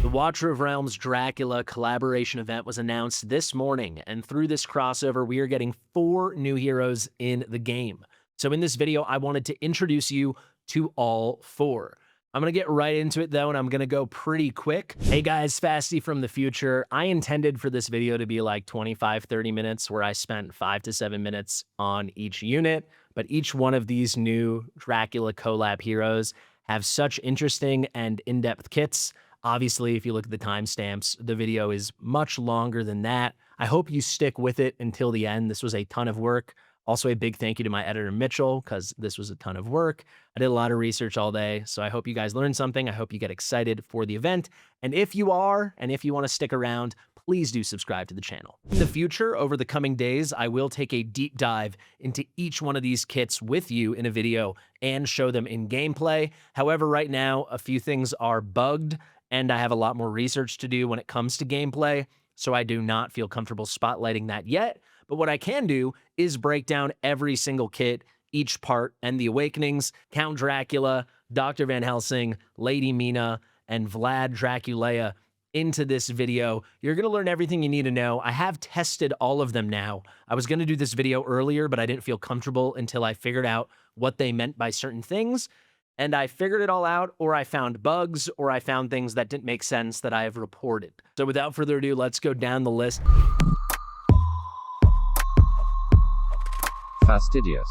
The Watcher of Realms Dracula collaboration event was announced this morning, and through this crossover, we are getting 4 new heroes in the game. So in this video, I wanted to introduce you to all 4. I'm going to get right into it though, and I'm going to go pretty quick. Hey guys, Fasti from the future. I intended for this video to be like 25-30 minutes where I spent 5 to 7 minutes on each unit, but each one of these new Dracula collab heroes have such interesting and in-depth kits. Obviously, if you look at the timestamps, the video is much longer than that. I hope you stick with it until the end. This was a ton of work. Also, a big thank you to my editor, Mitchell, because this was a ton of work. I did a lot of research all day, so I hope you guys learned something. I hope you get excited for the event. And if you are, and if you want to stick around, please do subscribe to the channel. In the future, over the coming days, I will take a deep dive into each one of these kits with you in a video and show them in gameplay. However, right now, a few things are bugged, and I have a lot more research to do when it comes to gameplay, so I do not feel comfortable spotlighting that yet. But what I can do is break down every single kit, each part, and the awakenings, Count Dracula, Dr. Van Helsing, Lady Mina, and Vlad Dracula into this video. You're going to learn everything you need to know. I have tested all of them now. I was going to do this video earlier, but I didn't feel comfortable until I figured out what they meant by certain things. And I figured it all out, or I found bugs, or I found things that didn't make sense that I have reported. So without further ado, let's go down the list. Fastidious.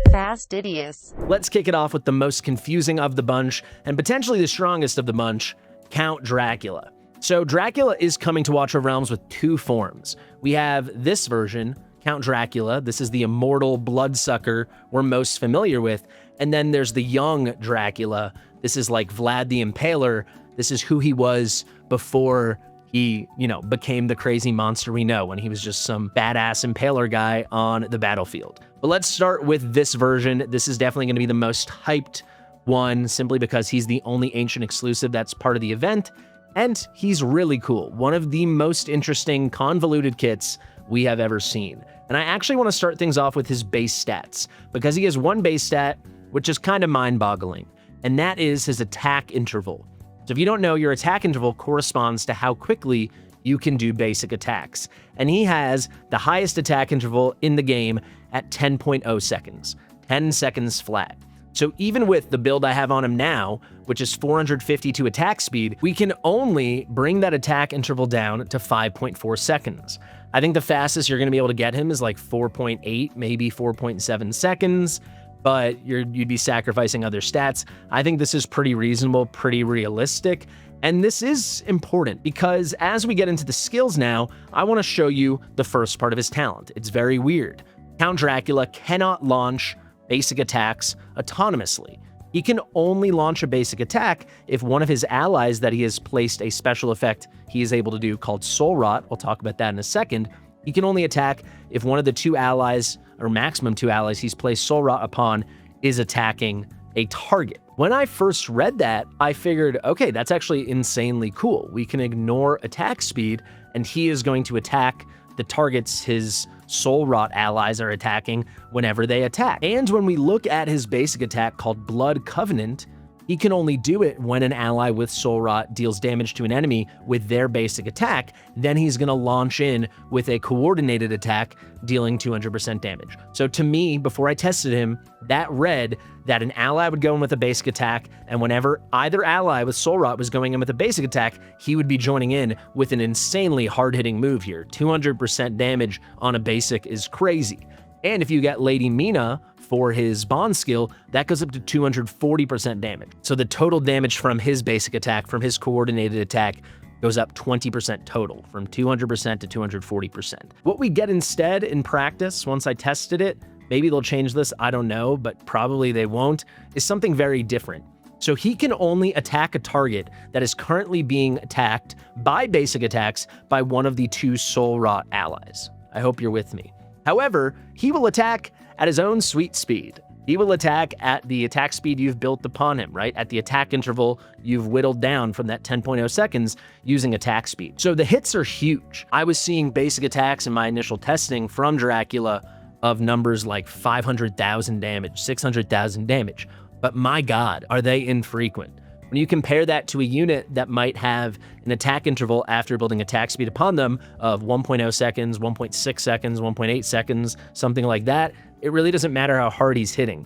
Fastidious. Let's kick it off with the most confusing of the bunch, and potentially the strongest of the bunch, Count Dracula. So Dracula is coming to Watcher of Realms with 2 forms. We have this version, Count Dracula. This is the immortal bloodsucker we're most familiar with. And then there's the young Dracula. This is like Vlad the Impaler. This is who he was before he, became the crazy monster we know, when he was just some badass impaler guy on the battlefield. But let's start with this version. This is definitely going to be the most hyped one, simply because he's the only ancient exclusive that's part of the event. And he's really cool. One of the most interesting convoluted kits we have ever seen. And I actually want to start things off with his base stats, because he has one base stat, which is kind of mind-boggling, and that is his attack interval. So if you don't know, your attack interval corresponds to how quickly you can do basic attacks. And he has the highest attack interval in the game at 10.0 seconds, 10 seconds flat. So even with the build I have on him now, which is 452 attack speed, we can only bring that attack interval down to 5.4 seconds. I think the fastest you're going to be able to get him is like 4.8, maybe 4.7 seconds, but you'd be sacrificing other stats. I think this is pretty reasonable, pretty realistic, and this is important because as we get into the skills now, I want to show you the first part of his talent. It's very weird. Count Dracula cannot launch basic attacks autonomously. He can only launch a basic attack if one of his allies that he has placed a special effect he is able to do called Soul Rot. We'll talk about that in a second. He can only attack if one of the 2 allies, or maximum 2 allies he's placed Soul Rot upon, is attacking a target. When I first read that, I figured, okay, that's actually insanely cool. We can ignore attack speed, and he is going to attack the targets his Soul Rot allies are attacking whenever they attack. And when we look at his basic attack called Blood Covenant, he can only do it when an ally with Soul Rot deals damage to an enemy with their basic attack. Then he's going to launch in with a coordinated attack, dealing 200% damage. So to me, before I tested him, that read that an ally would go in with a basic attack, and whenever either ally with Soul Rot was going in with a basic attack, he would be joining in with an insanely hard-hitting move here. 200% damage on a basic is crazy. And if you get Lady Mina for his bond skill, that goes up to 240% damage. So the total damage from his basic attack, from his coordinated attack, goes up 20% total, from 200% to 240%. What we get instead in practice, once I tested it, maybe they'll change this, I don't know, but probably they won't, is something very different. So he can only attack a target that is currently being attacked by basic attacks by one of the 2 Soul Rot allies. I hope you're with me. However, he will attack at his own sweet speed. He will attack at the attack speed you've built upon him, right? At the attack interval you've whittled down from that 10.0 seconds using attack speed. So the hits are huge. I was seeing basic attacks in my initial testing from Dracula of numbers like 500,000 damage, 600,000 damage. But my God, are they infrequent. When you compare that to a unit that might have an attack interval after building attack speed upon them of 1.0 seconds, 1.6 seconds, 1.8 seconds, something like that, it really doesn't matter how hard he's hitting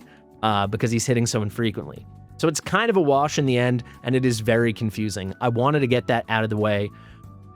because he's hitting so infrequently. So it's kind of a wash in the end, and it is very confusing. I wanted to get that out of the way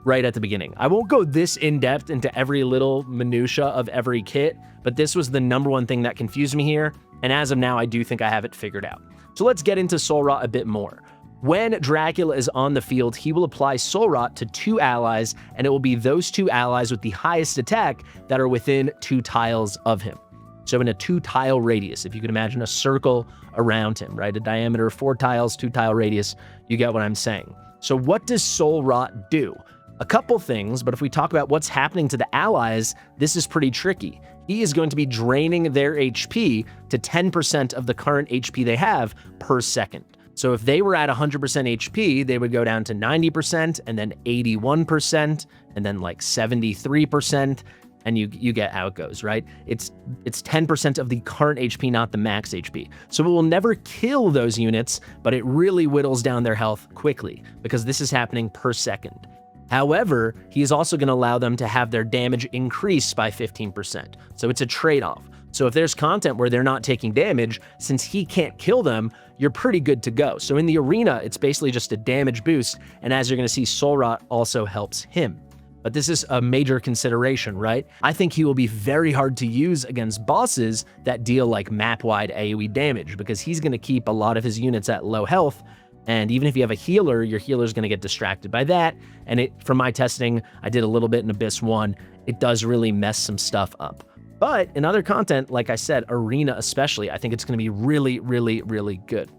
right at the beginning. I won't go this in-depth into every little minutia of every kit, but this was the number one thing that confused me here, and as of now, I do think I have it figured out. So let's get into Soul Rot a bit more. When Dracula is on the field, he will apply Soul Rot to 2 allies, and it will be those 2 allies with the highest attack that are within 2 tiles of him. So in a 2-tile radius, if you can imagine a circle around him, right? A diameter of 4 tiles, 2-tile radius, you get what I'm saying. So what does Soul Rot do? A couple things, but if we talk about what's happening to the allies, this is pretty tricky. He is going to be draining their HP to 10% of the current HP they have per second. So if they were at 100% HP, they would go down to 90% and then 81% and then like 73%. And you get how it goes, right? It's 10% of the current HP, not the max HP. So it will never kill those units, but it really whittles down their health quickly because this is happening per second. However, he is also going to allow them to have their damage increase by 15%. So it's a trade-off. So if there's content where they're not taking damage, since he can't kill them, you're pretty good to go. So in the arena, it's basically just a damage boost. And as you're going to see, Soul Rot also helps him. But this is a major consideration, right? I think he will be very hard to use against bosses that deal like map-wide AoE damage because he's going to keep a lot of his units at low health. And even if you have a healer, your healer's going to get distracted by that. And from my testing, I did a little bit in Abyss 1. It does really mess some stuff up. But in other content, like I said, Arena especially, I think it's going to be really, really, really good.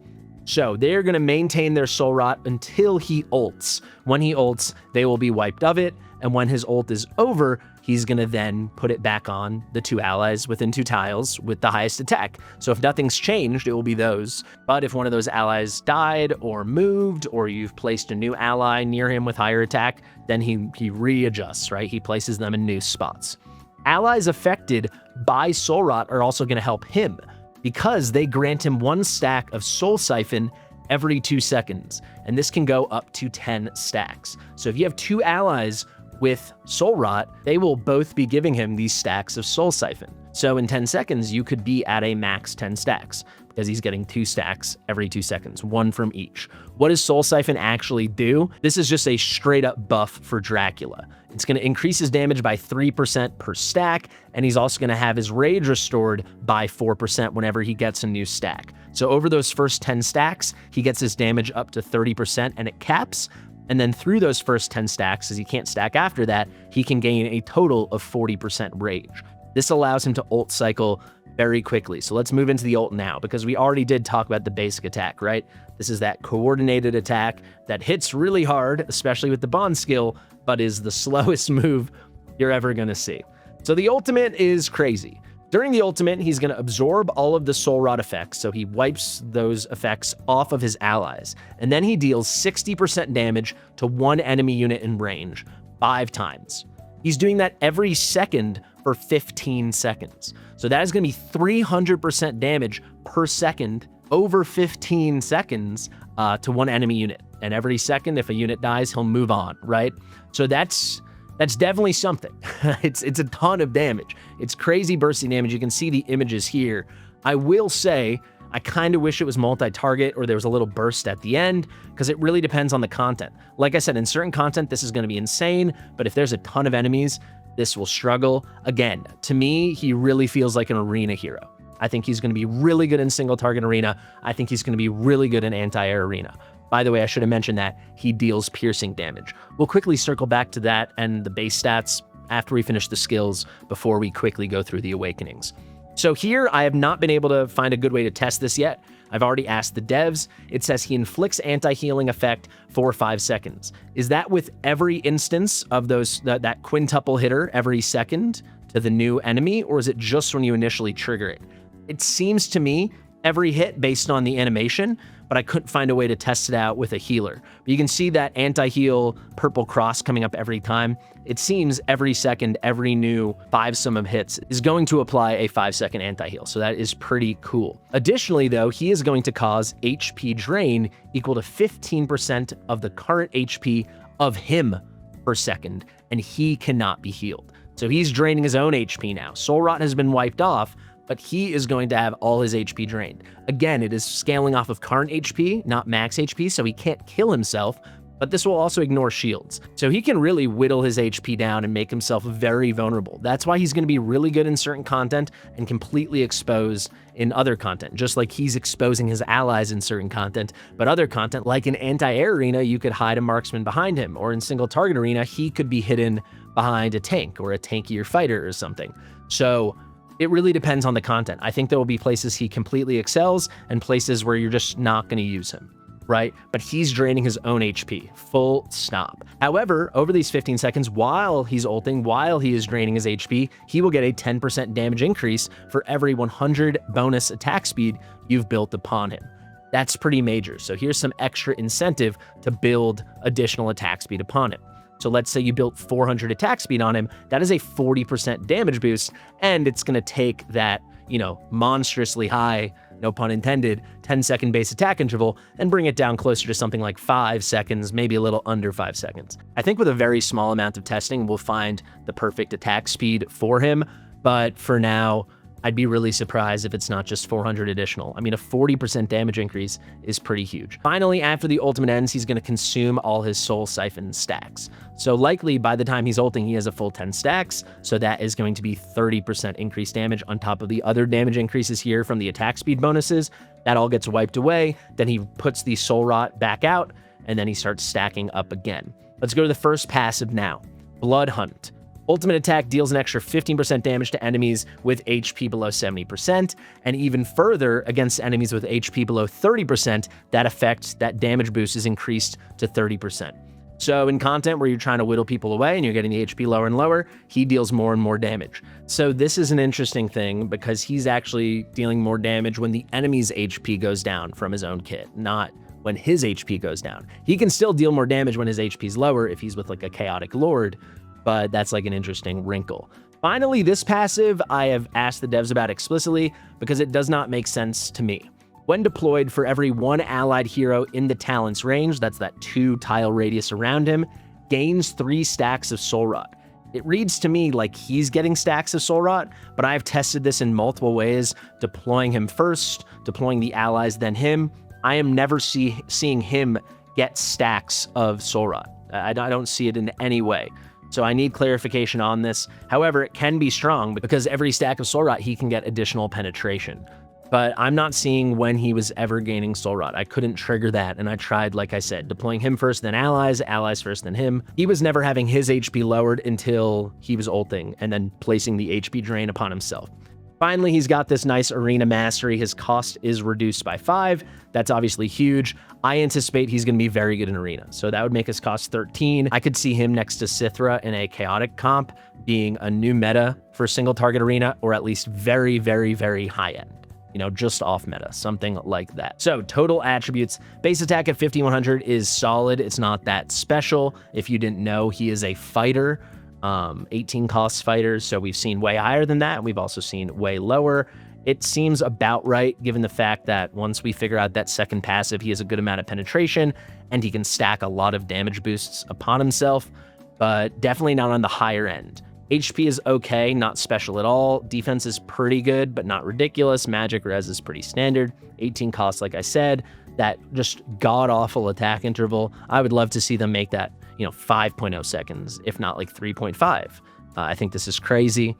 So they're going to maintain their Soul Rot until he ults. When he ults, they will be wiped of it. And when his ult is over, he's going to then put it back on the 2 allies within 2 tiles with the highest attack. So if nothing's changed, it will be those. But if one of those allies died or moved, or you've placed a new ally near him with higher attack, then he readjusts, right? He places them in new spots. Allies affected by Soul Rot are also going to help him because they grant him 1 stack of Soul Siphon every 2 seconds. And this can go up to 10 stacks. So if you have 2 allies with Soul Rot, they will both be giving him these stacks of Soul Siphon. So in 10 seconds, you could be at a max 10 stacks because he's getting 2 stacks every 2 seconds, 1 from each. What does Soul Siphon actually do? This is just a straight up buff for Dracula. It's going to increase his damage by 3% per stack, and he's also going to have his rage restored by 4% whenever he gets a new stack. So over those first 10 stacks, he gets his damage up to 30% and it caps. And then through those first 10 stacks, as he can't stack after that, he can gain a total of 40% rage. This allows him to ult cycle very quickly. So let's move into the ult now, because we already did talk about the basic attack, right? This is that coordinated attack that hits really hard, especially with the bond skill, but is the slowest move you're ever going to see. So the ultimate is crazy. During the ultimate, he's going to absorb all of the Soul Rot effects, so he wipes those effects off of his allies, and then he deals 60% damage to 1 enemy unit in range 5 times. He's doing that every second for 15 seconds. So that is going to be 300% damage per second over 15 seconds to 1 enemy unit. And every second, if a unit dies, he'll move on, right? So that's definitely something. It's a ton of damage. It's crazy bursting damage. You can see the images here. I will say, I kind of wish it was multi-target or there was a little burst at the end, because it really depends on the content. Like I said, in certain content, this is going to be insane, but if there's a ton of enemies, this will struggle. Again, to me, he really feels like an arena hero. I think he's going to be really good in single-target arena. I think he's going to be really good in anti-air arena. By the way, I should have mentioned that he deals piercing damage. We'll quickly circle back to that and the base stats after we finish the skills before we quickly go through the awakenings. So here, I have not been able to find a good way to test this yet. I've already asked the devs. It says he inflicts anti-healing effect for 5 seconds. Is that with every instance of that quintuple hitter every second to the new enemy, or is it just when you initially trigger it? It seems to me every hit based on the animation, but I couldn't find a way to test it out with a healer. But you can see that anti-heal purple cross coming up every time. It seems every second, every new 5-sum of hits is going to apply a 5-second anti-heal, so that is pretty cool. Additionally, though, he is going to cause HP drain equal to 15% of the current HP of him per second, and he cannot be healed. So he's draining his own HP now. Soul Rot has been wiped off, but he is going to have all his HP drained. Again, it is scaling off of current HP, not max HP, so he can't kill himself, but this will also ignore shields. So he can really whittle his HP down and make himself very vulnerable. That's why he's going to be really good in certain content and completely exposed in other content, just like he's exposing his allies in certain content. But other content, like in anti-air arena, you could hide a marksman behind him, or in single target arena, he could be hidden behind a tank or a tankier fighter or something. So it really depends on the content. I think there will be places he completely excels and places where you're just not going to use him, right? But he's draining his own HP, full stop. However, over these 15 seconds, while he's ulting, while he is draining his HP, he will get a 10% damage increase for every 100 bonus attack speed you've built upon him. That's pretty major. So here's some extra incentive to build additional attack speed upon him. So let's say you built 400 attack speed on him, that is a 40% damage boost, and it's gonna take that, monstrously high, no pun intended, 10-second base attack interval and bring it down closer to something like 5 seconds, maybe a little under 5 seconds. I think with a very small amount of testing, we'll find the perfect attack speed for him, but for now, I'd be really surprised if it's not just 400 additional. I mean, a 40% damage increase is pretty huge. Finally, after the ultimate ends, he's going to consume all his Soul Siphon stacks. So likely by the time he's ulting, he has a full 10 stacks. So that is going to be 30% increased damage on top of the other damage increases here from the attack speed bonuses. That all gets wiped away. Then he puts the Soul Rot back out, and then he starts stacking up again. Let's go to the first passive now. Blood Hunt. Ultimate attack deals an extra 15% damage to enemies with HP below 70%, and even further against enemies with HP below 30%, that damage boost is increased to 30%. So in content where you're trying to whittle people away and you're getting the HP lower and lower, he deals more and more damage. So this is an interesting thing because he's actually dealing more damage when the enemy's HP goes down from his own kit, not when his HP goes down. He can still deal more damage when his HP is lower if he's with like a Chaotic Lord, but that's like an interesting wrinkle. Finally, this passive I have asked the devs about explicitly because it does not make sense to me. When deployed, for every one allied hero in the talent's range, that's that 2 tile radius around him, gains 3 stacks of Soul Rot. It reads to me like he's getting stacks of Soul Rot, but I've tested this in multiple ways, deploying him first, deploying the allies, then him. I am never seeing him get stacks of Soul Rot. I don't see it in any way. So I need clarification on this. However, it can be strong because every stack of Soul Rot, he can get additional penetration. But I'm not seeing when he was ever gaining Soul Rot. I couldn't trigger that, and I tried, like I said, deploying him first, then allies, allies first, then him. He was never having his HP lowered until he was ulting, and then placing the HP drain upon himself. Finally, he's got this nice arena mastery. His cost is reduced by 5. That's obviously huge. I anticipate he's going to be very good in arena. So that would make his cost 13. I could see him next to Sithra in a chaotic comp being a new meta for single target arena, or at least very, very, very high end. Just off meta, something like that. So total attributes, base attack at 5100 is solid. It's not that special. If you didn't know, he is a fighter. 18 cost fighters, so we've seen way higher than that, and we've also seen way lower. It seems about right, given the fact that once we figure out that second passive, he has a good amount of penetration, and he can stack a lot of damage boosts upon himself, but definitely not on the higher end. HP is okay, not special at all. Defense is pretty good, but not ridiculous. Magic res is pretty standard. 18 cost, like I said. That just god-awful attack interval. I would love to see them make that 5.0 seconds, if not like 3.5. I think this is crazy.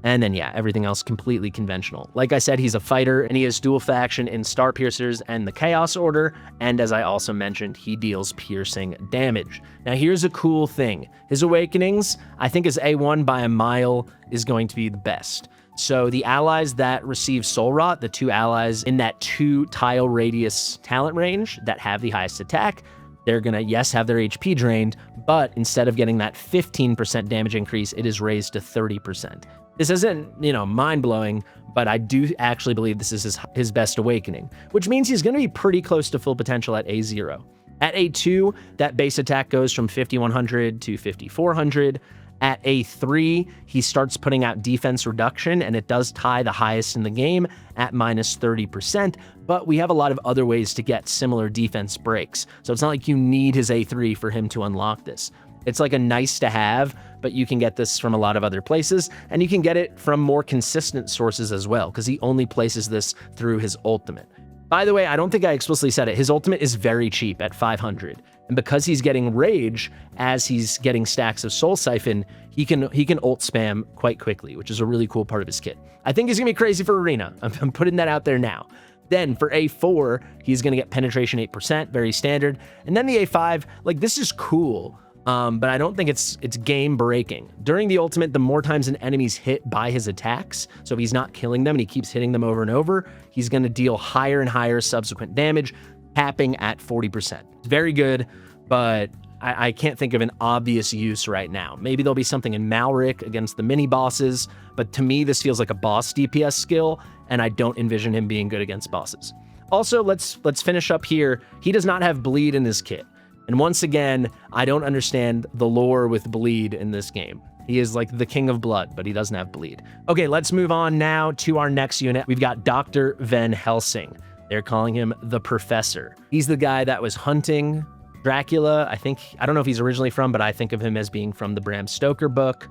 And then, yeah, everything else completely conventional. Like I said, he's a fighter, and he has dual faction in Star Piercers and the Chaos Order. And as I also mentioned, he deals piercing damage. Now, here's a cool thing. His Awakenings, I think his A1 by a mile is going to be the best. So the allies that receive Soul Rot, the 2 allies in that 2 tile radius talent range that have the highest attack, they're gonna, yes, have their HP drained, but instead of getting that 15% damage increase, it is raised to 30%. This isn't, mind-blowing, but I do actually believe this is his best awakening, which means he's going to be pretty close to full potential at A0. At A2, that base attack goes from 5100 to 5400. At A3, he starts putting out defense reduction, and it does tie the highest in the game at minus 30%, but we have a lot of other ways to get similar defense breaks. So it's not like you need his A3 for him to unlock this. It's like a nice to have, but you can get this from a lot of other places, and you can get it from more consistent sources as well, because he only places this through his ultimate. By the way, I don't think I explicitly said it. His ultimate is very cheap at 500. And because he's getting Rage as he's getting stacks of Soul Siphon, he can ult spam quite quickly, which is a really cool part of his kit. I think he's going to be crazy for Arena. I'm putting that out there now. Then for A4, he's going to get Penetration 8%, very standard. And then the A5, like, this is cool. But I don't think it's game breaking. During the ultimate, the more times an enemy's hit by his attacks, so if he's not killing them and he keeps hitting them over and over, he's going to deal higher and higher subsequent damage, capping at 40%. It's very good, but I can't think of an obvious use right now. Maybe there'll be something in Malric against the mini bosses, but to me, this feels like a boss DPS skill, and I don't envision him being good against bosses. Also, let's finish up here. He does not have bleed in his kit. And once again, I don't understand the lore with bleed in this game. He is like the king of blood, but he doesn't have bleed. Okay, let's move on now to our next unit. We've got Dr. Van Helsing. They're calling him the Professor. He's the guy that was hunting Dracula. I don't know if he's originally from, but I think of him as being from the Bram Stoker book.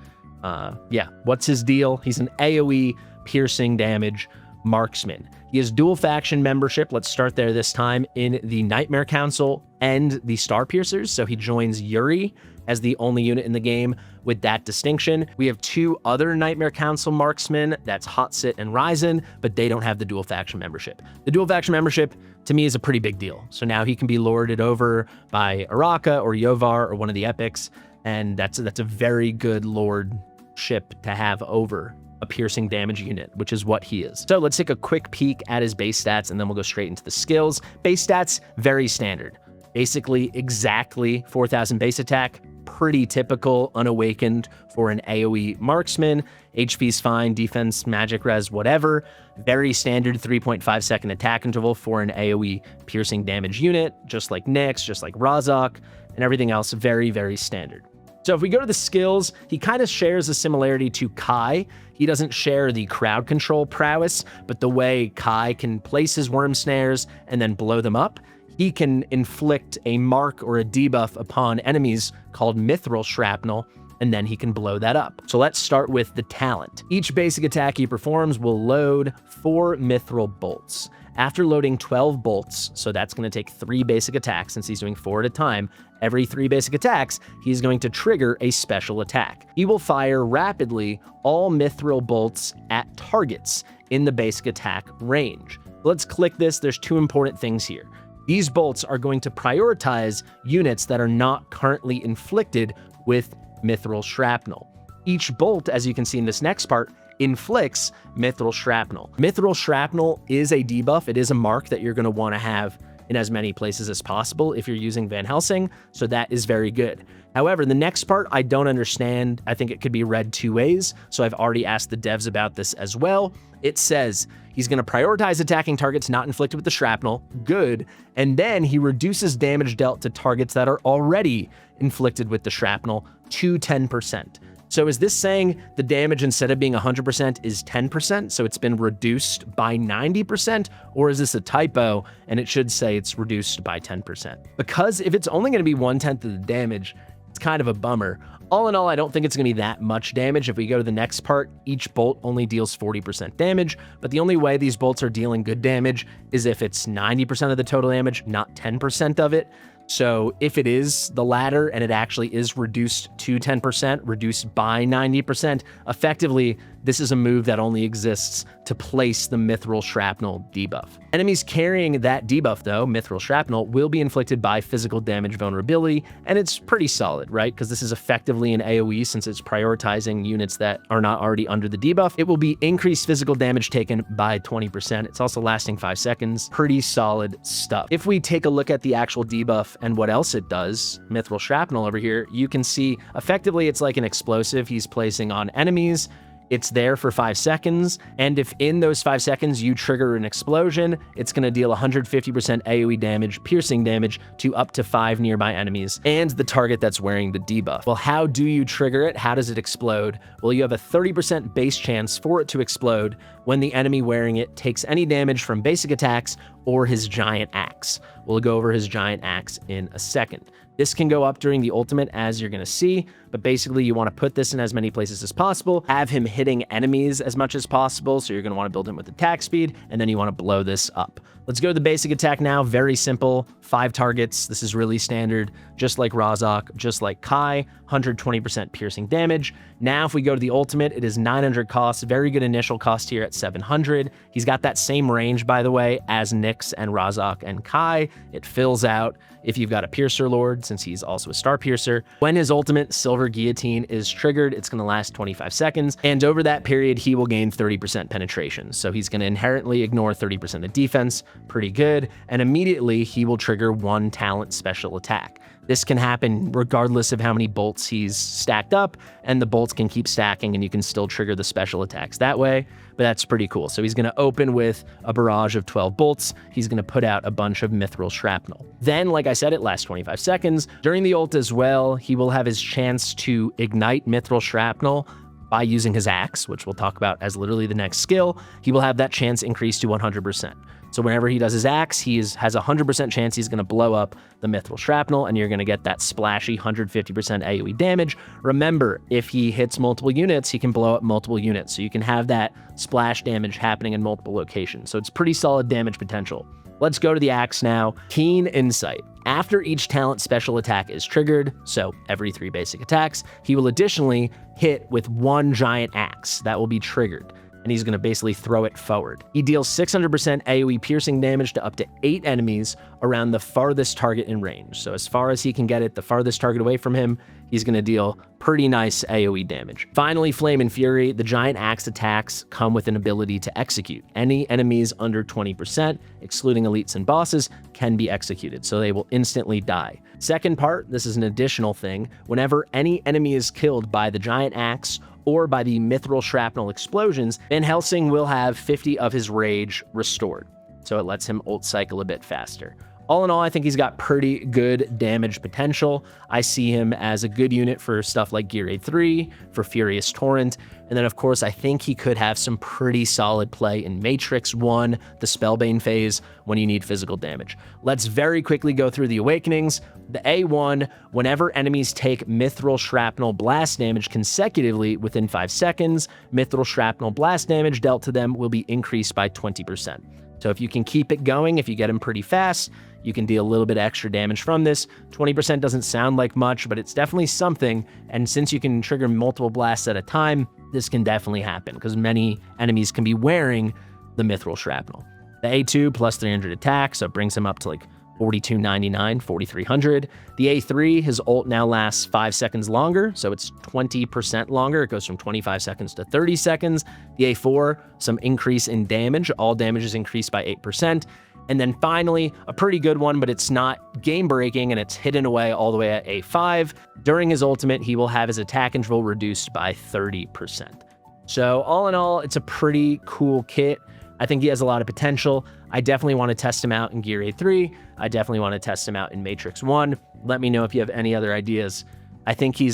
Yeah, what's his deal? He's an AoE piercing damage marksman. He has dual faction membership. Let's start there this time in the Nightmare Council and the Star Piercers. So he joins Yuri as the only unit in the game with that distinction. We have two other Nightmare Council marksmen, that's Hotsit and Ryzen, but they don't have the dual faction membership. The dual faction membership to me is a pretty big deal. So now he can be lorded over by Araka or Yovar or one of the epics, and that's a very good lordship to have over a piercing damage unit, which is what he is. So let's take a quick peek at his base stats, and then we'll go straight into the skills. Base stats, very standard. Basically exactly 4,000 base attack, pretty typical unawakened for an AoE marksman. HP's fine, defense, magic res, whatever. Very standard 3.5 second attack interval for an AoE piercing damage unit, just like Nyx, just like Razak, and everything else very, very standard. So if we go to the skills, he kind of shares a similarity to Kai. He doesn't share the crowd control prowess, but the way Kai can place his worm snares and then blow them up, he can inflict a mark or a debuff upon enemies called Mithril Shrapnel, and then he can blow that up. So let's start with the talent. Each basic attack he performs will load 4 Mithril bolts. After loading 12 bolts, so that's going to take 3 basic attacks since he's doing 4 at a time, every 3 basic attacks, he's going to trigger a special attack. He will fire rapidly all Mithril bolts at targets in the basic attack range. Let's click this. There's 2 important things here. These bolts are going to prioritize units that are not currently inflicted with Mithril Shrapnel. Each bolt, as you can see in this next part, inflicts Mithril Shrapnel. Mithril Shrapnel is a debuff. It is a mark that you're going to want to have in as many places as possible if you're using Van Helsing, so that is very good. However, the next part I don't understand. I think it could be read 2 ways, so I've already asked the devs about this as well. It says he's going to prioritize attacking targets not inflicted with the shrapnel, good, and then he reduces damage dealt to targets that are already inflicted with the shrapnel to 10%. So is this saying the damage instead of being 100% is 10%, so it's been reduced by 90%, or is this a typo and it should say it's reduced by 10%? Because if it's only going to be 1/10 of the damage, it's kind of a bummer. All in all, I don't think it's going to be that much damage. If we go to the next part, each bolt only deals 40% damage, but the only way these bolts are dealing good damage is if it's 90% of the total damage, not 10% of it. So if it is the latter and it actually is reduced to 10%, reduced by 90%, effectively, this is a move that only exists to place the Mithril Shrapnel debuff. Enemies carrying that debuff, though, Mithril Shrapnel, will be inflicted by physical damage vulnerability, and it's pretty solid, right? Because this is effectively an AoE since it's prioritizing units that are not already under the debuff. It will be increased physical damage taken by 20%. It's also lasting 5 seconds. Pretty solid stuff. If we take a look at the actual debuff and what else it does, Mithril Shrapnel over here, you can see effectively it's like an explosive he's placing on enemies. It's there for 5 seconds, and if in those 5 seconds you trigger an explosion, it's going to deal 150% AoE damage, piercing damage, to up to 5 nearby enemies, and the target that's wearing the debuff. Well, how do you trigger it? How does it explode? Well, you have a 30% base chance for it to explode when the enemy wearing it takes any damage from basic attacks or his giant axe. We'll go over his giant axe in a second. This can go up during the ultimate, as you're going to see, but basically you want to put this in as many places as possible, have him hitting enemies as much as possible, so you're going to want to build him with attack speed, and then you want to blow this up. Let's go to the basic attack now. Very simple, 5 targets. This is really standard, just like Razak, just like Kai, 120% piercing damage. Now, if we go to the ultimate, it is 900 cost, very good initial cost here at 700. He's got that same range, by the way, as Nyx and Razak and Kai. It fills out if you've got a Piercer Lord, since he's also a Star Piercer. When his ultimate, Silver Guillotine, is triggered, it's going to last 25 seconds, and over that period, he will gain 30% penetration. So he's going to inherently ignore 30% of defense, pretty good, and immediately he will trigger 1 talent special attack. This can happen regardless of how many bolts he's stacked up, and the bolts can keep stacking and you can still trigger the special attacks that way, but that's pretty cool. So he's going to open with a barrage of 12 bolts. He's going to put out a bunch of mithril shrapnel. Then, like I said, it lasts 25 seconds. During the ult as well, he will have his chance to ignite mithril shrapnel by using his axe, which we'll talk about as literally the next skill. He will have that chance increased to 100%. So whenever he does his axe, has a 100% chance he's going to blow up the mithril shrapnel, and you're going to get that splashy 150% AoE damage. Remember, if he hits multiple units, he can blow up multiple units, so you can have that splash damage happening in multiple locations. So it's pretty solid damage potential. Let's go to the axe now. Keen Insight. After each talent special attack is triggered, so every 3 basic attacks, he will additionally hit with 1 giant axe that will be triggered, and he's going to basically throw it forward. He deals 600% AoE piercing damage to up to 8 enemies around the farthest target in range. So as far as he can get it, the farthest target away from him, he's going to deal pretty nice AoE damage. Finally, Flame and Fury. The giant axe attacks come with an ability to execute. Any enemies under 20%, excluding elites and bosses, can be executed, so they will instantly die. Second part, this is an additional thing. Whenever any enemy is killed by the giant axe or by the mithril shrapnel explosions, then Helsing will have 50 of his rage restored. So it lets him ult cycle a bit faster. All in all, I think he's got pretty good damage potential. I see him as a good unit for stuff like Gear Aid 3, for Furious Torrent, and then of course I think he could have some pretty solid play in Matrix 1, the Spellbane phase, when you need physical damage. Let's very quickly go through the awakenings. The A1, whenever enemies take mithril shrapnel blast damage consecutively within 5 seconds, mithril shrapnel blast damage dealt to them will be increased by 20%. So if you can keep it going, if you get him pretty fast, you can deal a little bit extra damage from this. 20% doesn't sound like much, but it's definitely something. And since you can trigger multiple blasts at a time, this can definitely happen because many enemies can be wearing the mithril shrapnel. The A2 plus 300 attack, so it brings him up to like 4299, 4300. The A3, his ult now lasts 5 seconds longer, so it's 20% longer. It goes from 25 seconds to 30 seconds. The A4, some increase in damage. All damage is increased by 8%. And then finally, a pretty good one, but it's not game-breaking, and it's hidden away all the way at A5. During his ultimate, he will have his attack interval reduced by 30%. So all in all, it's a pretty cool kit. I think he has a lot of potential. I definitely want to test him out in Gear Aid 3. I definitely want to test him out in Matrix 1. Let me know if you have any other ideas. I think he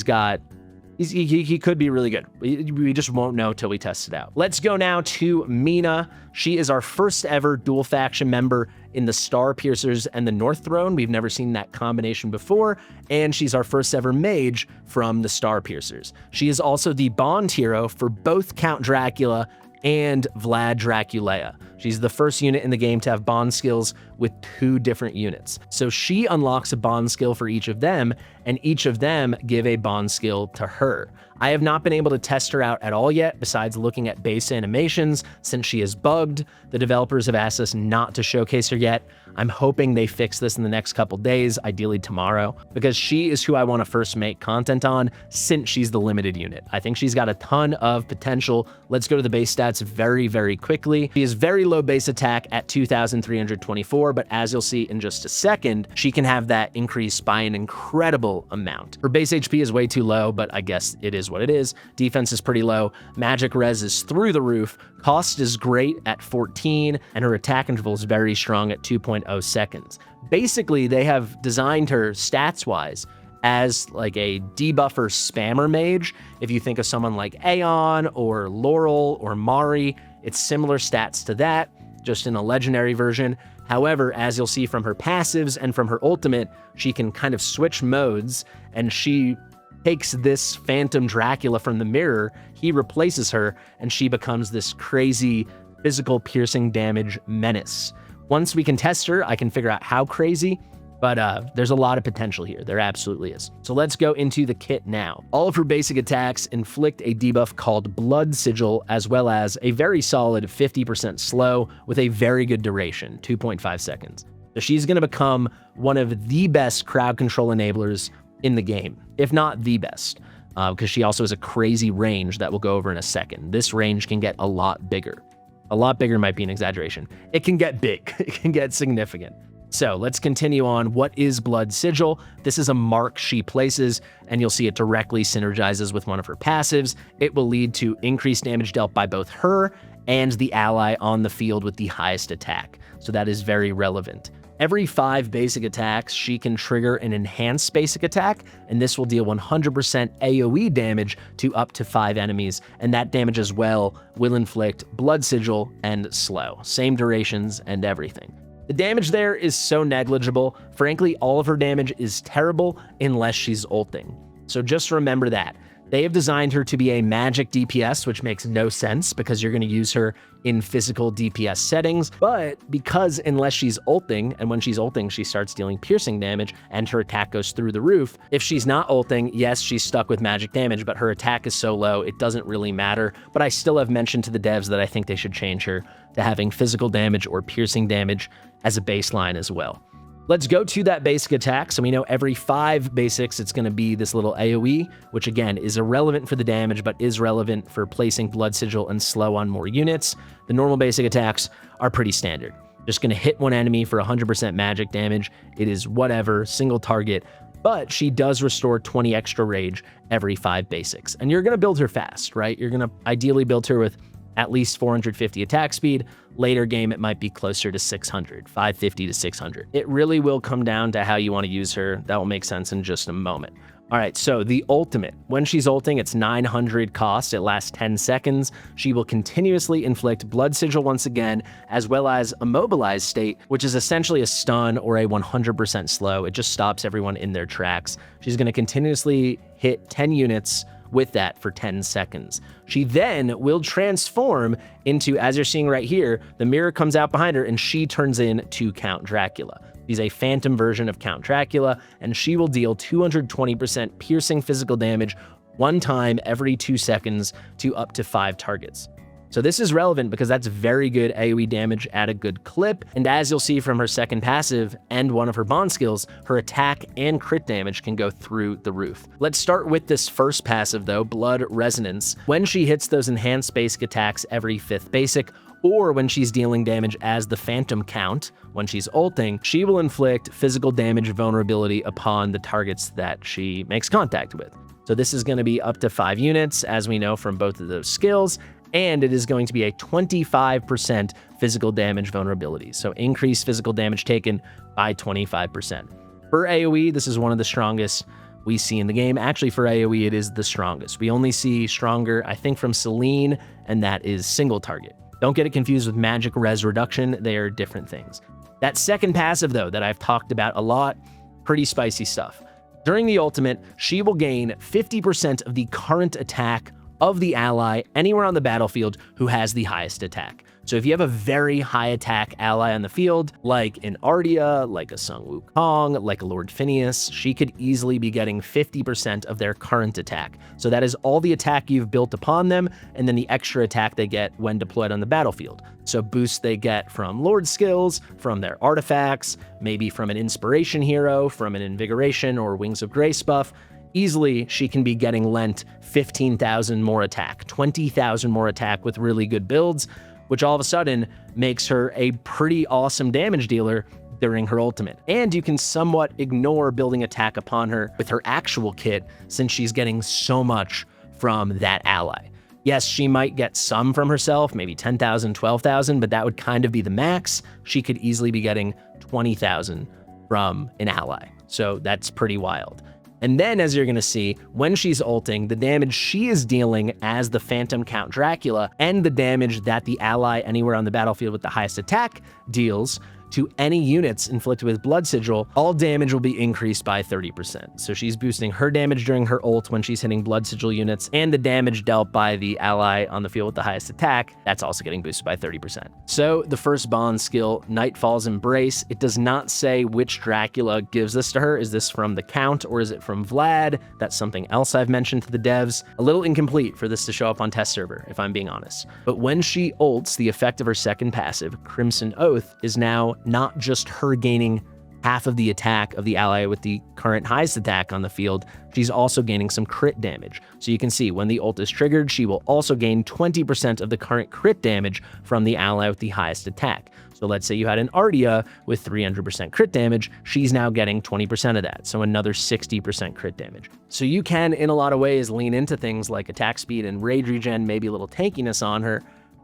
could be really good. We just won't know till we test it out. Let's go now to Mina. She is our first ever dual faction member in the Star Piercers and the North Throne. We've never seen that combination before, and she's our first ever mage from the Star Piercers. She is also the Bond hero for both Count Dracula and Vlad Dracula. She's the first unit in the game to have bond skills with 2 different units. So she unlocks a bond skill for each of them, and each of them give a bond skill to her. I have not been able to test her out at all yet, besides looking at base animations, since she is bugged. The developers have asked us not to showcase her yet. I'm hoping they fix this in the next couple days, ideally tomorrow, because she is who I want to first make content on since she's the limited unit. I think she's got a ton of potential. Let's go to the base stats very, very quickly. She is very low base attack at 2,324, but as you'll see in just a second, she can have that increase by an incredible amount. Her base HP is way too low, but I guess it is what it is. Defense is pretty low. Magic res is through the roof. Cost is great at 14, and her attack interval is very strong at 2.0 seconds. Basically, they have designed her stats-wise as like a debuffer spammer mage. If you think of someone like Aeon or Laurel or Mari, it's similar stats to that, just in a legendary version. However, as you'll see from her passives and from her ultimate, she can kind of switch modes, and she takes this Phantom Dracula from the mirror, he replaces her, and she becomes this crazy physical piercing damage menace. Once we can test her, I can figure out how crazy, but there's a lot of potential here. There absolutely is. So let's go into the kit now. All of her basic attacks inflict a debuff called Blood Sigil, as well as a very solid 50% slow with a very good duration, 2.5 seconds. So she's going to become one of the best crowd control enablers in the game, if not the best, because she also has a crazy range that we'll go over in a second. This range can get a lot bigger. A lot bigger might be an exaggeration. It can get big. It can get significant. So let's continue on. What is Blood Sigil? This is a mark she places, and you'll see it directly synergizes with one of her passives. It will lead to increased damage dealt by both her and the ally on the field with the highest attack. So that is very relevant. Every 5 basic attacks, she can trigger an enhanced basic attack, and this will deal 100% AoE damage to up to 5 enemies, and that damage as well will inflict Blood Sigil and slow. Same durations and everything. The damage there is so negligible. Frankly, all of her damage is terrible unless she's ulting. So just remember that. They have designed her to be a magic DPS, which makes no sense because you're going to use her in physical DPS settings. But because unless she's ulting, and when she's ulting, she starts dealing piercing damage and her attack goes through the roof. If she's not ulting, yes, she's stuck with magic damage, but her attack is so low, it doesn't really matter. But I still have mentioned to the devs that I think they should change her to having physical damage or piercing damage as a baseline as well. Let's go to that basic attack. So we know every 5 basics, it's going to be this little AoE, which again is irrelevant for the damage, but is relevant for placing Blood Sigil and slow on more units. The normal basic attacks are pretty standard. Just going to hit one enemy for 100% magic damage. It is whatever, single target, but she does restore 20 extra rage every 5 basics. And you're going to build her fast, right? You're going to ideally build her with at least 450 attack speed. Later game, it might be closer to 600, 550 to 600. It really will come down to how you want to use her. That will make sense in just a moment. All right, so the ultimate. When she's ulting, it's 900 cost. It lasts 10 seconds. She will continuously inflict Blood Sigil once again, as well as Immobilized State, which is essentially a stun or a 100% slow. It just stops everyone in their tracks. She's going to continuously hit 10 units with that for 10 seconds. She then will transform into, as you're seeing right here, the mirror comes out behind her and she turns into Count Dracula. She's a phantom version of Count Dracula, and she will deal 220% piercing physical damage one time every 2 seconds to up to 5 targets. So this is relevant because that's very good AoE damage at a good clip, and as you'll see from her second passive and one of her bond skills, her attack and crit damage can go through the roof. Let's start with this first passive though, Blood Resonance. When she hits those enhanced basic attacks every 5th basic, or when she's dealing damage as the Phantom Count, when she's ulting, she will inflict physical damage vulnerability upon the targets that she makes contact with. So this is going to be up to 5 units, as we know from both of those skills, and it is going to be a 25% physical damage vulnerability. So increased physical damage taken by 25%. For AoE, this is one of the strongest we see in the game. Actually, for AoE, it is the strongest. We only see stronger, I think, from Celine, and that is single target. Don't get it confused with magic res reduction. They are different things. That second passive, though, that I've talked about a lot, pretty spicy stuff. During the ultimate, she will gain 50% of the current attack of the ally anywhere on the battlefield who has the highest attack. So if you have a very high attack ally on the field, like an Ardia, like a Sung Wukong, like a Lord Phineas, she could easily be getting 50% of their current attack. So that is all the attack you've built upon them, and then the extra attack they get when deployed on the battlefield. So boosts they get from Lord skills, from their artifacts, maybe from an inspiration hero, from an invigoration or Wings of Grace buff. Easily, she can be getting lent 15,000 more attack, 20,000 more attack with really good builds, which all of a sudden makes her a pretty awesome damage dealer during her ultimate. And you can somewhat ignore building attack upon her with her actual kit since she's getting so much from that ally. Yes, she might get some from herself, maybe 10,000, 12,000, but that would kind of be the max. She could easily be getting 20,000 from an ally. So that's pretty wild. And then, as you're going to see, when she's ulting, the damage she is dealing as the Phantom Count Dracula and the damage that the ally anywhere on the battlefield with the highest attack deals to any units inflicted with Blood Sigil, all damage will be increased by 30%. So she's boosting her damage during her ult when she's hitting Blood Sigil units, and the damage dealt by the ally on the field with the highest attack, that's also getting boosted by 30%. So the first bond skill, Nightfall's Embrace, it does not say which Dracula gives this to her. Is this from the Count or is it from Vlad? That's something else I've mentioned to the devs. A little incomplete for this to show up on test server, if I'm being honest. But when she ults, the effect of her second passive, Crimson Oath, is now not just her gaining half of the attack of the ally with the current highest attack on the field, she's also gaining some crit damage. So you can see when the ult is triggered, she will also gain 20% of the current crit damage from the ally with the highest attack. So let's say you had an Ardia with 300% crit damage, she's now getting 20% of that, so another 60% crit damage. So you can, in a lot of ways, lean into things like attack speed and rage regen, maybe a little tankiness on her,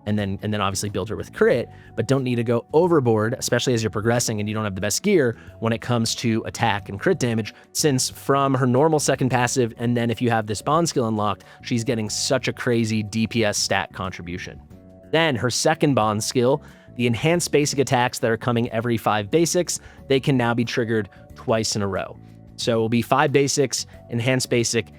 and then obviously build her with crit, but don't need to go overboard, especially as you're progressing and you don't have the best gear when it comes to attack and crit damage, since from her normal second passive, and then if you have this bond skill unlocked, she's getting such a crazy DPS stat contribution. Then her second bond skill, the enhanced basic attacks that are coming every 5 basics, they can now be triggered twice in a row. So it will be 5 basics, enhanced basic,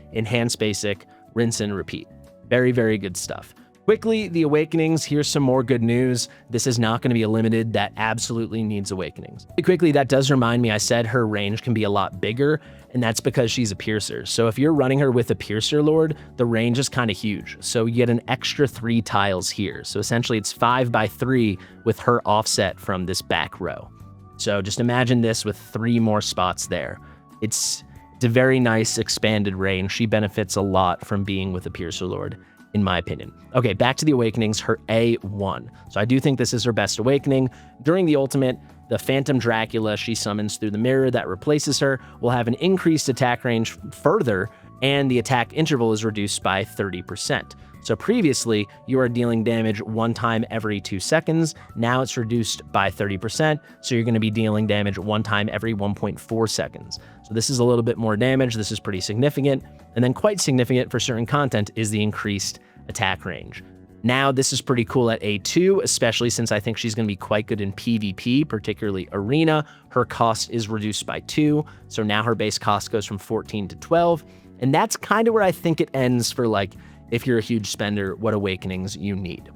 rinse and repeat. Very, very good stuff. Quickly, the Awakenings, here's some more good news. This is not going to be a limited that absolutely needs Awakenings. Quickly, that does remind me, I said her range can be a lot bigger, and that's because she's a Piercer. So if you're running her with a Piercer Lord, the range is kind of huge. So you get an extra 3 tiles here. So essentially it's 5 by 3 with her offset from this back row. So just imagine this with 3 more spots there. It's a very nice expanded range. She benefits a lot from being with a Piercer Lord, in my opinion. Okay, back to the Awakenings, her A1. So I do think this is her best Awakening. During the ultimate, the Phantom Dracula she summons through the mirror that replaces her will have an increased attack range further, and the attack interval is reduced by 30%. So previously, you are dealing damage 1 time every 2 seconds. Now it's reduced by 30%, so you're going to be dealing damage 1 time every 1.4 seconds. So this is a little bit more damage. This is pretty significant. And then quite significant for certain content is the increased attack range. Now, this is pretty cool at A2, especially since I think she's going to be quite good in PvP, particularly Arena. Her cost is reduced by 2, so now her base cost goes from 14 to 12. And that's kind of where I think it ends for, like, if you're a huge spender, what Awakenings you need.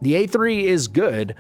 The A3 is good,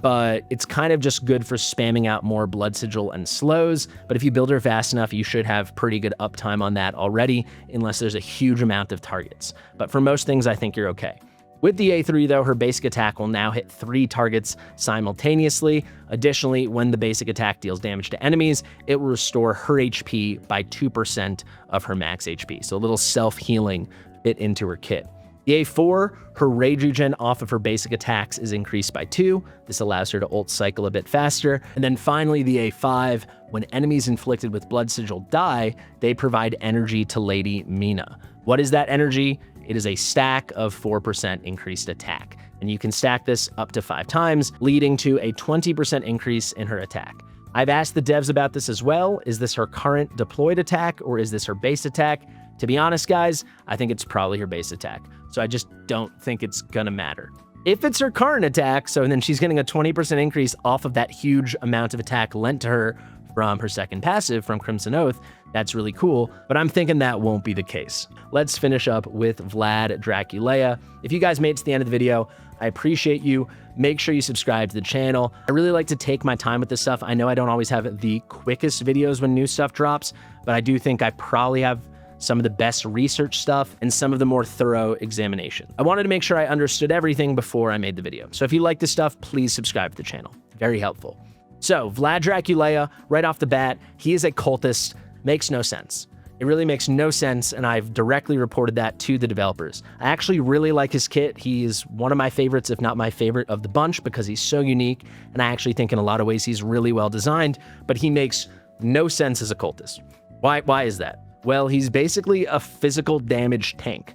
but it's kind of just good for spamming out more Blood Sigil and slows. But if you build her fast enough, you should have pretty good uptime on that already, unless there's a huge amount of targets. But for most things, I think you're okay. With the A3 though, her basic attack will now hit 3 targets simultaneously. Additionally, when the basic attack deals damage to enemies, it will restore her HP by 2% of her max HP. So a little self-healing bit into her kit. The A4, her rage regen off of her basic attacks is increased by 2. This allows her to ult cycle a bit faster. And then finally, the A5, when enemies inflicted with Blood Sigil die, they provide energy to Lady Mina. What is that energy? It is a stack of 4% increased attack. And you can stack this up to 5 times, leading to a 20% increase in her attack. I've asked the devs about this as well. Is this her current deployed attack or is this her base attack? To be honest, guys, I think it's probably her base attack. So I just don't think it's gonna matter. If it's her current attack, so then she's getting a 20% increase off of that huge amount of attack lent to her from her second passive from Crimson Oath. That's really cool, but I'm thinking that won't be the case. Let's finish up with Vlad Dracula. If you guys made it to the end of the video, I appreciate you. Make sure you subscribe to the channel. I really like to take my time with this stuff. I know I don't always have the quickest videos when new stuff drops, but I do think I probably have some of the best research stuff and some of the more thorough examination. I wanted to make sure I understood everything before I made the video. So if you like this stuff, please subscribe to the channel. Very helpful. So Vlad Dracula, right off the bat, he is a cultist. Makes no sense. It really makes no sense, and I've directly reported that to the developers. I actually really like his kit. He is one of my favorites, if not my favorite of the bunch, because he's so unique, and I actually think in a lot of ways he's really well designed, but he makes no sense as a cultist. Why is that? Well, he's basically a physical damage tank,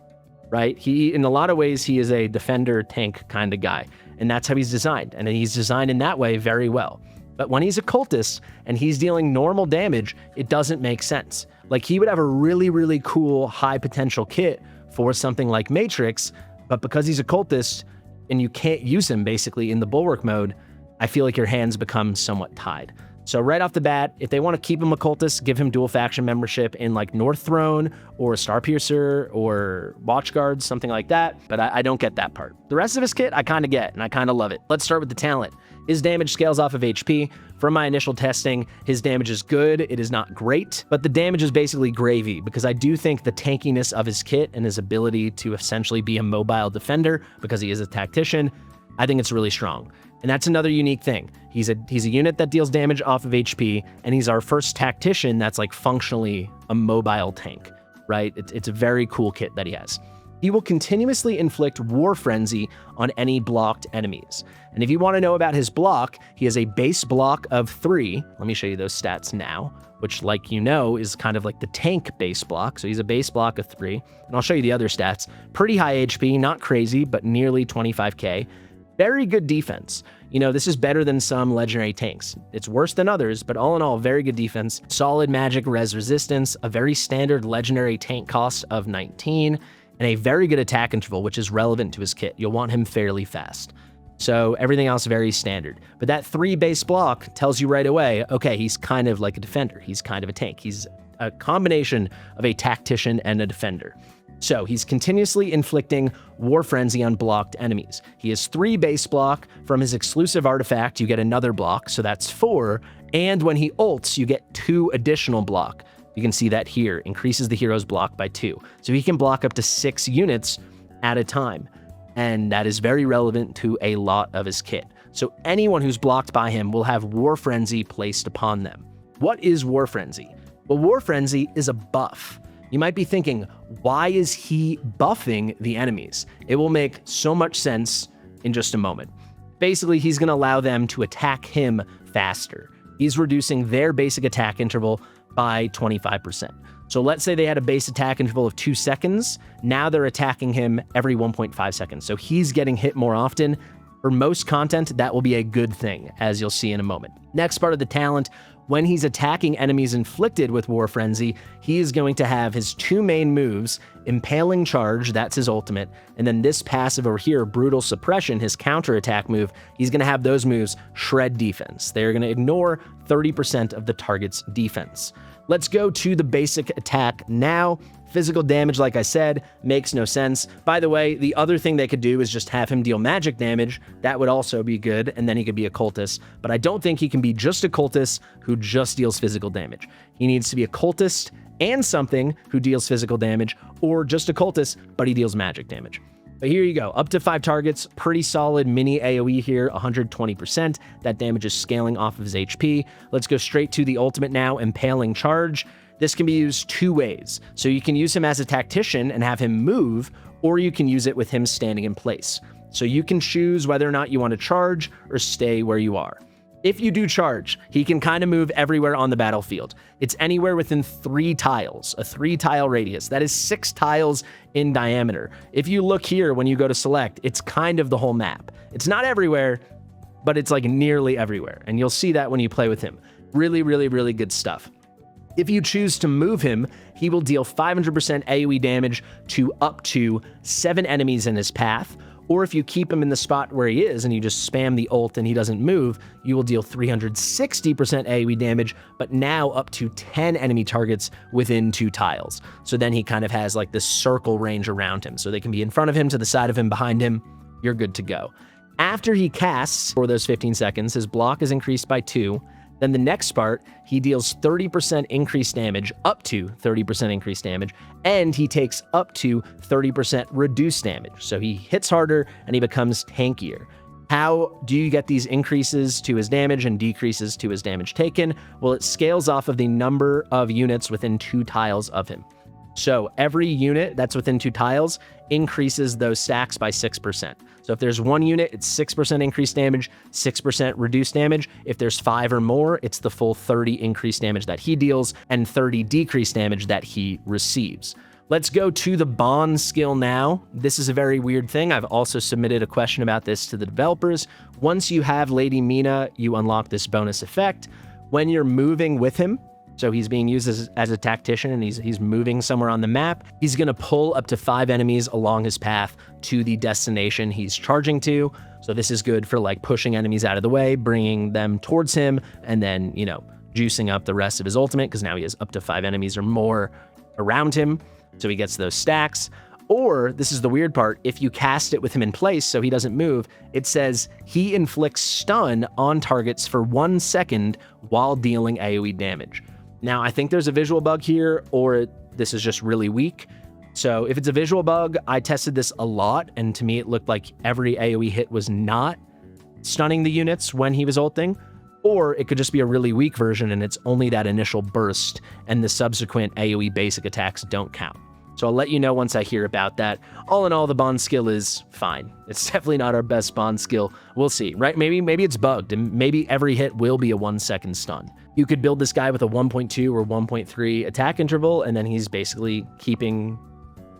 right? In a lot of ways, he is a defender tank kind of guy, and that's how he's designed, and he's designed in that way very well. But when he's a cultist and he's dealing normal damage, it doesn't make sense. Like, he would have a really, really cool high potential kit for something like Matrix, but because he's a cultist and you can't use him basically in the bulwark mode, I feel like your hands become somewhat tied. So right off the bat, if they want to keep him a cultist, give him dual faction membership in like North Throne or Starpiercer or Watchguards, something like that. But I don't get that part. The rest of his kit, I kind of get, and I kind of love it. Let's start with the talent. His damage scales off of HP. From my initial testing, his damage is good. It is not great, but the damage is basically gravy because I do think the tankiness of his kit and his ability to essentially be a mobile defender because he is a tactician, I think it's really strong. And that's another unique thing. He's a unit that deals damage off of HP, and he's our first tactician that's like functionally a mobile tank, right? It's a very cool kit that he has. He will continuously inflict War Frenzy on any blocked enemies. And if you want to know about his block, he has a base block of 3. Let me show you those stats now, which, like you know, is kind of like the tank base block. So he's a base block of 3. And I'll show you the other stats. Pretty high HP, not crazy, but nearly 25k. Very good defense. You know, this is better than some legendary tanks. It's worse than others, but all in all, very good defense. Solid magic res resistance, a very standard legendary tank cost of 19, and a very good attack interval, which is relevant to his kit. You'll want him fairly fast. So everything else very standard. But that 3 base block tells you right away, okay, he's kind of like a defender. He's kind of a tank. He's a combination of a tactician and a defender. So he's continuously inflicting War Frenzy on blocked enemies. He has 3 base block. From his exclusive artifact, you get another block, so that's 4. And when he ults, you get 2 additional block. You can see that here, increases the hero's block by 2. So he can block up to 6 units at a time. And that is very relevant to a lot of his kit. So anyone who's blocked by him will have War Frenzy placed upon them. What is War Frenzy? Well, War Frenzy is a buff. You might be thinking, why is he buffing the enemies? It will make so much sense in just a moment. Basically, he's going to allow them to attack him faster. He's reducing their basic attack interval by 25%. So let's say they had a base attack interval of 2 seconds. Now they're attacking him every 1.5 seconds. So he's getting hit more often. For most content, that will be a good thing, as you'll see in a moment. Next part of the talent, when he's attacking enemies inflicted with War Frenzy, he is going to have his 2 main moves, Impaling Charge, that's his ultimate, and then this passive over here, Brutal Suppression, his counterattack move, he's going to have those moves shred defense. They're going to ignore 30% of the target's defense. Let's go to the basic attack now. Physical damage, like I said, makes no sense. By the way, the other thing they could do is just have him deal magic damage. That would also be good, and then he could be a cultist. But I don't think he can be just a cultist who just deals physical damage. He needs to be a cultist and something who deals physical damage, or just a cultist, but he deals magic damage. But here you go, up to 5 targets, pretty solid mini AoE here, 120%. That damage is scaling off of his HP. Let's go straight to the ultimate now, Impaling Charge. This can be used 2 ways. So you can use him as a tactician and have him move, or you can use it with him standing in place. So you can choose whether or not you want to charge or stay where you are. If you do charge, he can kind of move everywhere on the battlefield. It's anywhere within 3 tiles, a 3-tile radius. That is 6 tiles in diameter. If you look here when you go to select, it's kind of the whole map. It's not everywhere, but it's like nearly everywhere. And you'll see that when you play with him. Really, really, really good stuff. If you choose to move him, he will deal 500% AoE damage to up to 7 enemies in his path, Or if you keep him in the spot where he is and you just spam the ult and he doesn't move, you will deal 360% AoE damage, but now up to 10 enemy targets within 2 tiles. So then he kind of has like this circle range around him. So they can be in front of him, to the side of him, behind him. You're good to go. After he casts for those 15 seconds, his block is increased by 2. Then the next part, he deals 30% increased damage, up to 30% increased damage, and he takes up to 30% reduced damage. So he hits harder and he becomes tankier. How do you get these increases to his damage and decreases to his damage taken? Well, it scales off of the number of units within 2 tiles of him. So every unit that's within 2 tiles increases those stacks by 6%. So if there's 1 unit, it's 6% increased damage, 6% reduced damage. If there's 5 or more, it's the full 30 increased damage that he deals and 30 decreased damage that he receives. Let's go to the bond skill now. This is a very weird thing. I've also submitted a question about this to the developers. Once you have Lady Mina, you unlock this bonus effect. When you're moving with him, so he's being used as a tactician and he's moving somewhere on the map, he's gonna pull up to 5 enemies along his path to the destination he's charging to. So this is good for like pushing enemies out of the way, bringing them towards him, and then, you know, juicing up the rest of his ultimate, because now he has up to 5 enemies or more around him. So he gets those stacks. Or, this is the weird part, if you cast it with him in place so he doesn't move, it says he inflicts stun on targets for 1 second while dealing AoE damage. Now, I think there's a visual bug here, or this is just really weak. So if it's a visual bug, I tested this a lot, and to me it looked like every AoE hit was not stunning the units when he was ulting, or it could just be a really weak version and it's only that initial burst and the subsequent AoE basic attacks don't count. So I'll let you know once I hear about that. All in all, the bond skill is fine. It's definitely not our best bond skill. We'll see, right? Maybe it's bugged, and maybe every hit will be a 1 second stun. You could build this guy with a 1.2 or 1.3 attack interval, and then he's basically keeping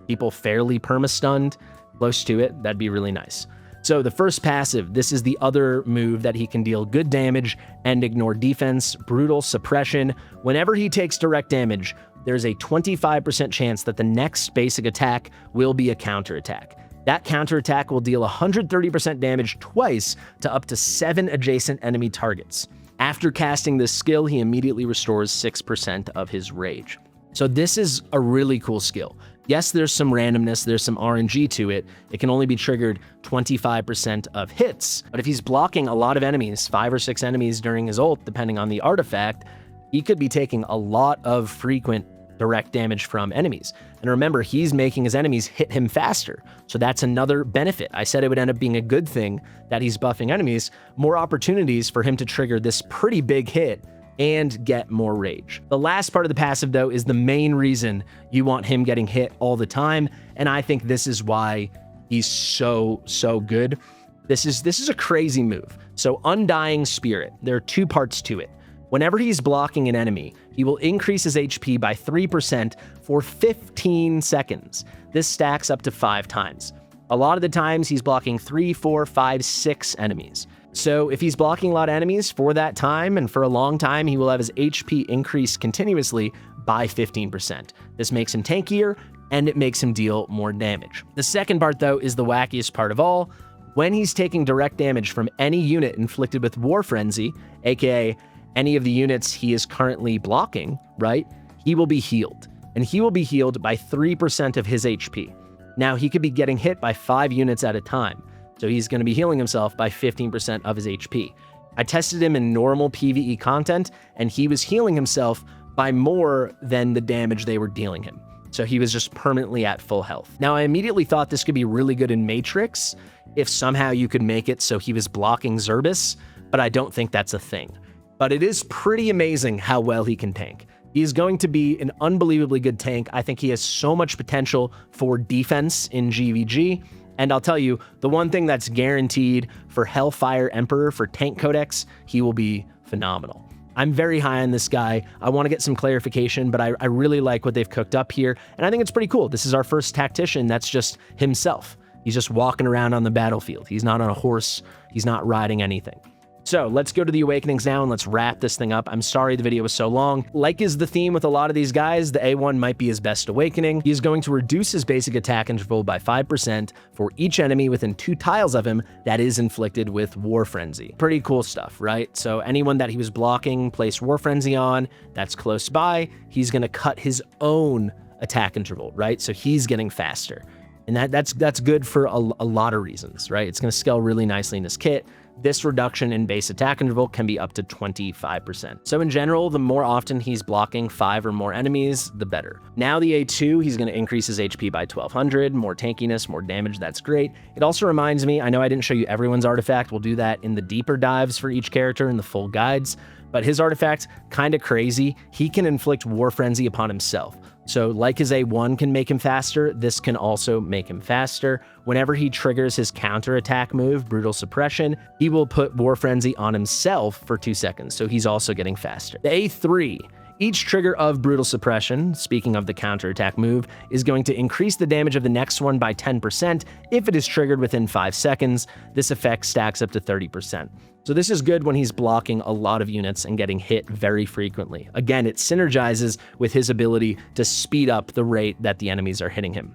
people fairly perma-stunned, close to it. That'd be really nice. So the first passive, this is the other move that he can deal good damage and ignore defense, brutal suppression. Whenever he takes direct damage, there's a 25% chance that the next basic attack will be a counterattack. That counterattack will deal 130% damage twice to up to 7 adjacent enemy targets. After casting this skill, he immediately restores 6% of his rage. So this is a really cool skill. Yes, there's some randomness, there's some RNG to it. It can only be triggered 25% of hits, but if he's blocking a lot of enemies, 5 or 6 enemies during his ult, depending on the artifact, he could be taking a lot of frequent direct damage from enemies. And remember, he's making his enemies hit him faster. So that's another benefit. I said it would end up being a good thing that he's buffing enemies, more opportunities for him to trigger this pretty big hit and get more rage. The last part of the passive, though, is the main reason you want him getting hit all the time, and I think this is why he's so good. This is a crazy move. So Undying Spirit, there are 2 parts to it. Whenever he's blocking an enemy, he will increase his HP by 3% for 15 seconds. This stacks up to 5 times. A lot of the times he's blocking 3, 4, 5, 6 enemies. So if he's blocking a lot of enemies for that time and for a long time, he will have his HP increase continuously by 15%. This makes him tankier and it makes him deal more damage. The second part, though, is the wackiest part of all. When he's taking direct damage from any unit inflicted with War Frenzy, aka any of the units he is currently blocking, right, he will be healed. And he will be healed by 3% of his HP. Now, he could be getting hit by 5 units at a time, so he's going to be healing himself by 15% of his HP. I tested him in normal PvE content, and he was healing himself by more than the damage they were dealing him. So he was just permanently at full health. Now, I immediately thought this could be really good in Matrix, if somehow you could make it so he was blocking Zerbis, but I don't think that's a thing. But it is pretty amazing how well he can tank. He's going to be an unbelievably good tank. I think he has so much potential for defense in GVG. And I'll tell you, the one thing that's guaranteed for Hellfire Emperor for Tank Codex, he will be phenomenal. I'm very high on this guy. I want to get some clarification, but I really like what they've cooked up here. And I think it's pretty cool. This is our first tactician that's just himself. He's just walking around on the battlefield. He's not on a horse. He's not riding anything. So let's go to the awakenings now and let's wrap this thing up. I'm sorry the video was so long. Like is the theme with a lot of these guys, the A1 might be his best awakening. He's going to reduce his basic attack interval by 5% for each enemy within 2 tiles of him that is inflicted with War Frenzy. Pretty cool stuff, right? So anyone that he was blocking, place War Frenzy on, that's close by, he's gonna cut his own attack interval, right? So he's getting faster. And that's good for a lot of reasons, right? It's gonna scale really nicely in his kit. This reduction in base attack interval can be up to 25%. So in general, the more often he's blocking 5 or more enemies, the better. Now the A2, he's gonna increase his HP by 1200, more tankiness, more damage, that's great. It also reminds me, I know I didn't show you everyone's artifact, we'll do that in the deeper dives for each character in the full guides, but his artifact, kinda crazy, he can inflict War Frenzy upon himself. So like his A1 can make him faster, this can also make him faster. Whenever he triggers his counterattack move, Brutal Suppression, he will put War Frenzy on himself for 2 seconds, so he's also getting faster. The A3, each trigger of Brutal Suppression, speaking of the counterattack move, is going to increase the damage of the next one by 10% if it is triggered within 5 seconds. This effect stacks up to 30%. So this is good when he's blocking a lot of units and getting hit very frequently. Again, it synergizes with his ability to speed up the rate that the enemies are hitting him.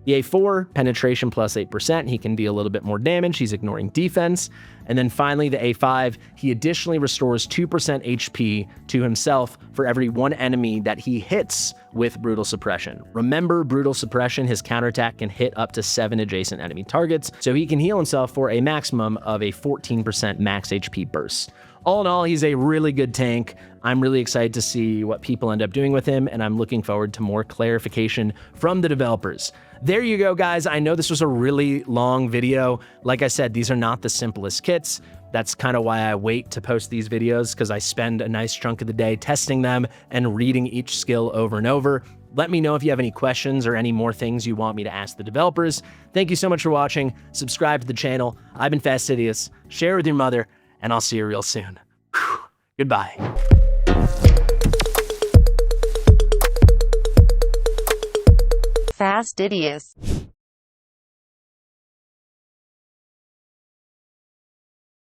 The A4, penetration plus 8%, he can deal a little bit more damage, he's ignoring defense. And then finally, the A5, he additionally restores 2% HP to himself for every 1 enemy that he hits with Brutal Suppression. Remember, Brutal Suppression, his counterattack can hit up to 7 adjacent enemy targets, so he can heal himself for a maximum of a 14% max HP burst. All in all, he's a really good tank. I'm really excited to see what people end up doing with him, and I'm looking forward to more clarification from the developers. There you go, guys. I know this was a really long video. Like I said, these are not the simplest kits. That's kind of why I wait to post these videos, because I spend a nice chunk of the day testing them and reading each skill over and over. Let me know if you have any questions or any more things you want me to ask the developers. Thank you so much for watching. Subscribe to the channel. I've been Fastidious. Share with your mother, and I'll see you real soon. Whew. Goodbye. Fastidious.